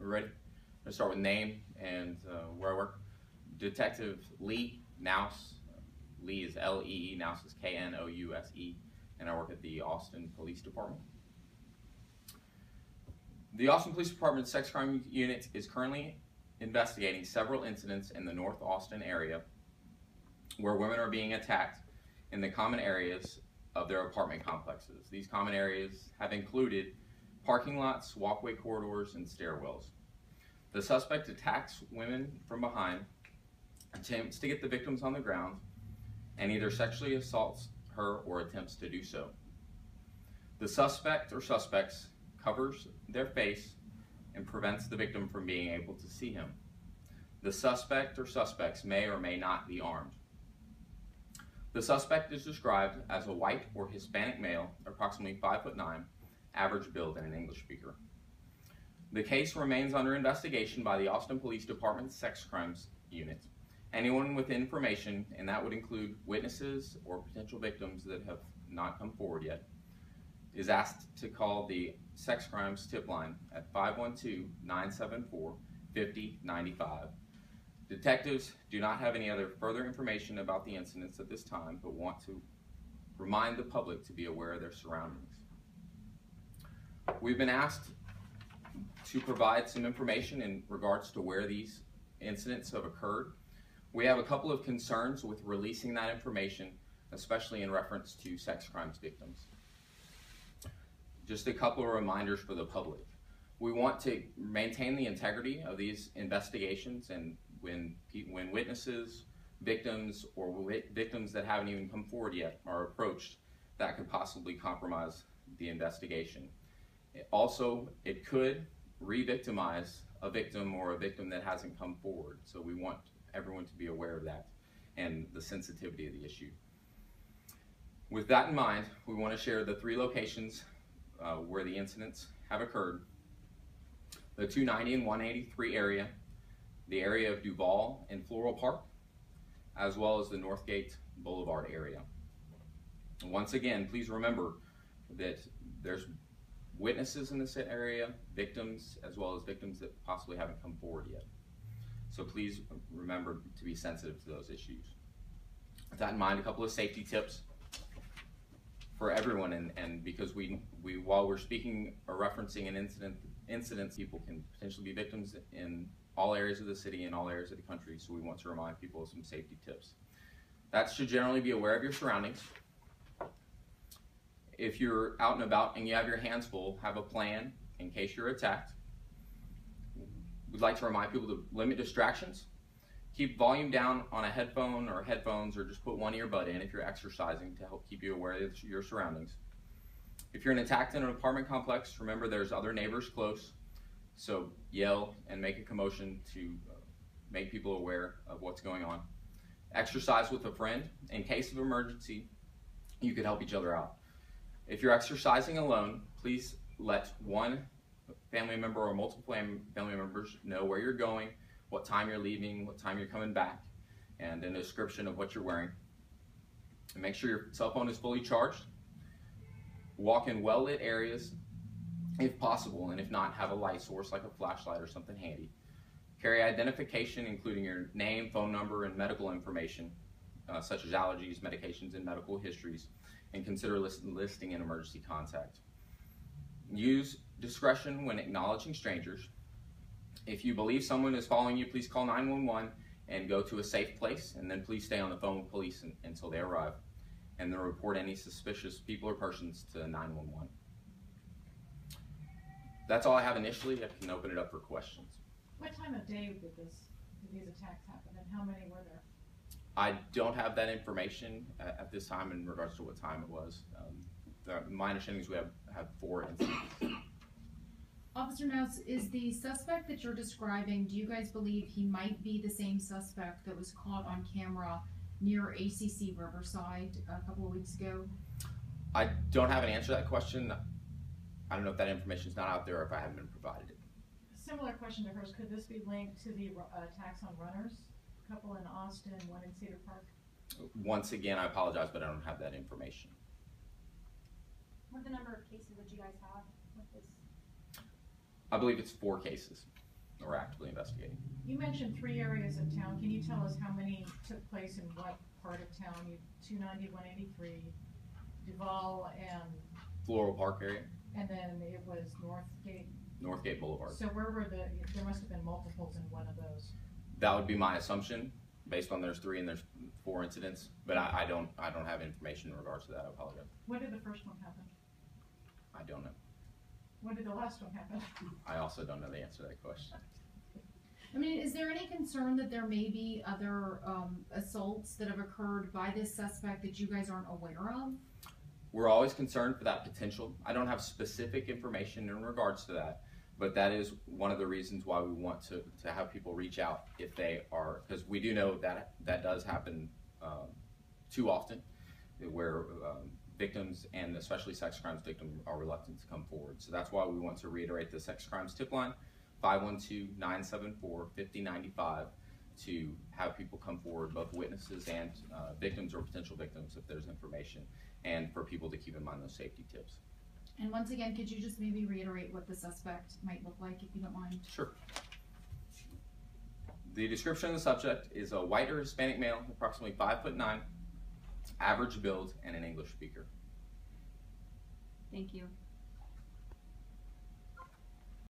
We're ready? I'm going to start with name and where I work. Detective Lee Nouse. Lee is L-E-E, Nouse is K-N-O-U-S-E, and I work at the Austin Police Department. The Austin Police Department Sex Crime Unit is currently investigating several incidents in the North Austin area where women are being attacked in the common areas of their apartment complexes. These common areas have included parking lots, walkway corridors, and stairwells. The suspect attacks women from behind, attempts to get the victims on the ground, and either sexually assaults her or attempts to do so. The suspect or suspects covers their face and prevents the victim from being able to see him. The suspect or suspects may or may not be armed. The suspect is described as a white or Hispanic male, approximately 5'9", average build, and an English speaker. The case remains under investigation by the Austin Police Department Sex Crimes Unit. Anyone with information, and that would include witnesses or potential victims that have not come forward yet, is asked to call the Sex Crimes Tip Line at 512-974-5095. Detectives do not have any other further information about the incidents at this time, but want to remind the public to be aware of their surroundings. We've been asked to provide some information in regards to where these incidents have occurred. We have a couple of concerns with releasing that information, especially in reference to sex crimes victims. Just a couple of reminders for the public. We want to maintain the integrity of these investigations, and when witnesses, victims, or victims that haven't even come forward yet are approached, that could possibly compromise the investigation. Also, it could re-victimize a victim or a victim that hasn't come forward. So we want everyone to be aware of that and the sensitivity of the issue. With that in mind, we want to share the 3 locations where the incidents have occurred: the 290 and 183 area, the area of Duval and Floral Park, as well as the Northgate Boulevard area. Once again, please remember that there's witnesses in this area, victims, as well as victims that possibly haven't come forward yet. So please remember to be sensitive to those issues. With that in mind, a couple of safety tips for everyone, and because while we're speaking or referencing an incident, people can potentially be victims in all areas of the city and all areas of the country, so we want to remind people of some safety tips. That should generally be aware of your surroundings. If you're out and about and you have your hands full, have a plan in case you're attacked. We'd like to remind people to limit distractions. Keep volume down on a headphone or headphones, or just put one earbud in if you're exercising to help keep you aware of your surroundings. If you're attacked in an apartment complex, remember there's other neighbors close, so yell and make a commotion to make people aware of what's going on. Exercise with a friend. In case of emergency, you could help each other out. If you're exercising alone, please let one family member or multiple family members know where you're going, what time you're leaving, what time you're coming back, and a description of what you're wearing. And make sure your cell phone is fully charged. Walk in well-lit areas if possible, and if not, have a light source like a flashlight or something handy. Carry identification, including your name, phone number, and medical information, such as allergies, medications, and medical histories, and consider listing an emergency contact. Use discretion when acknowledging strangers. If you believe someone is following you, please call 911 and go to a safe place, and then please stay on the phone with police until they arrive, and then report any suspicious people or persons to 911. That's all I have initially. I can open it up for questions. What time of day did these attacks happen, and how many were there? I don't have that information at this time in regards to what time it was. My understanding is we have 4 incidents. Officer Nouse, is the suspect that you're describing, do you guys believe he might be the same suspect that was caught on camera near ACC Riverside a couple of weeks ago? I don't have an answer to that question. I don't know if that information is not out there or if I haven't been provided it. Similar question to hers. Could this be linked to the attacks on runners? A couple in Austin, one in Cedar Park? Once again, I apologize, but I don't have that information. What the number of cases that you guys have with this? I believe it's 4 cases. we're actively investigating. You mentioned 3 areas of town. Can you tell us how many took place in what part of town? 290, 183, Duval, and Floral Park area, then it was Northgate. Northgate Boulevard. So where were there must have been multiples in one of those. That would be my assumption, based on there's 3 and there's 4 incidents, but I don't have information in regards to that. I apologize. When did the first one happen? I don't know. When did the last one happen? I also don't know the answer to that question. I mean, is there any concern that there may be other assaults that have occurred by this suspect that you guys aren't aware of? We're always concerned for that potential. I don't have specific information in regards to that, but that is one of the reasons why we want to have people reach out if they are, because we do know that that does happen too often, where victims, and especially sex crimes victims, are reluctant to come forward. So that's why we want to reiterate the sex crimes tip line, 512-974-5095, to have people come forward, both witnesses and victims or potential victims, if there's information, and for people to keep in mind those safety tips. And once again, could you just maybe reiterate what the suspect might look like, if you don't mind? Sure. The description of the subject is a white or Hispanic male, approximately 5'9", average build, and an English speaker. Thank you.